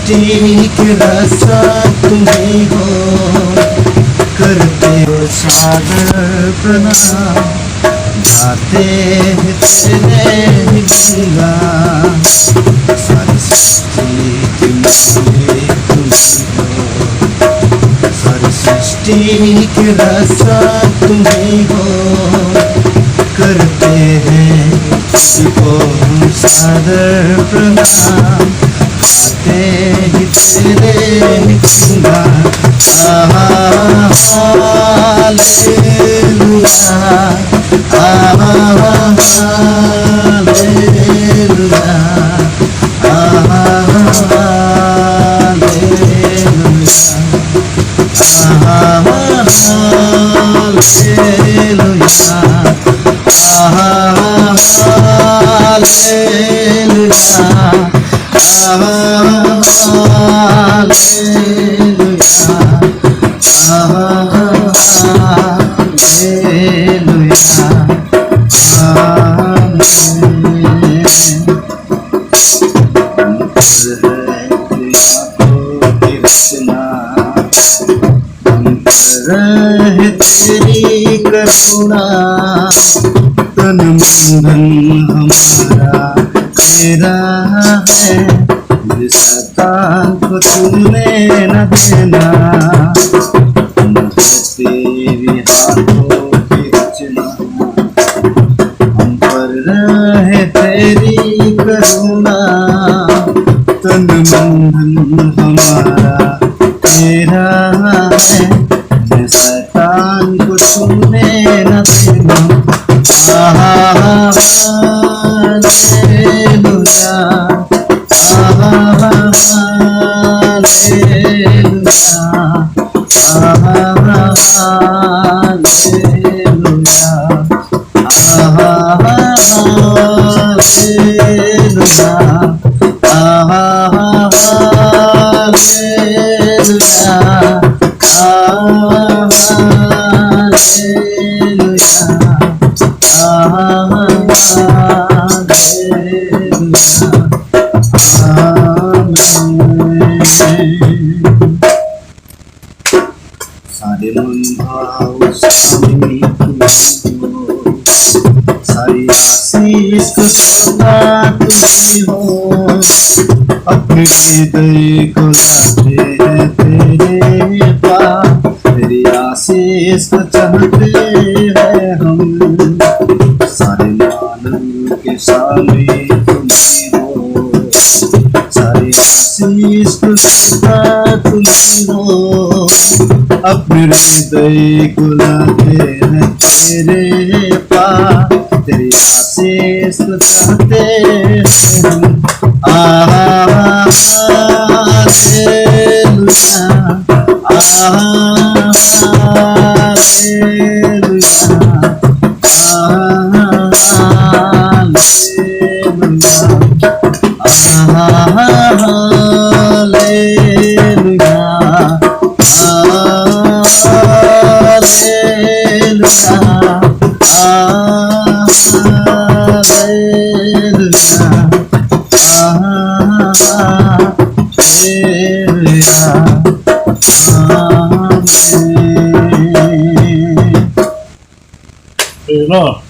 सृष्टि के रचा तुम्हें हो, करते हो सादर प्रणाम, गाते हैं तेरे ही गुणगान। सारी सृष्टि के मालिक तुम्हें हो, सारी सृष्टि के रचा तुम्हें हो, करते हैं तुझको हम सादर प्रणाम, गाते ही तेरे ही गुणगान। हालेलुया, हालेलुया, रहे तेरी करुणा, तन मन धन हमारा तेरा है, शैतान को तुमने न देना। हम तेरी हाथों की रचना, हम पर रहे तेरी करुणा, तन मन धन हमारा तेरा है, शैतान को तुमने न देना। हालेलुया, हालेलुया, हालेलुया, सारे मन भाव स्वामी तुम्हें हो, सारी आशीष को सदा तुम्हें हो, अपने हृदय को लाते हैं तेरे पास, तेरी आशीष को चाहते हैं हम। सारे मानव के सामने तुम्हें हो, सारी आशीष को सदा तुम्हें हो, अपने हृदय को लाते हैं तेरे पास, तेरी आशीष को चाहते हैं हम। Hallelujah, No.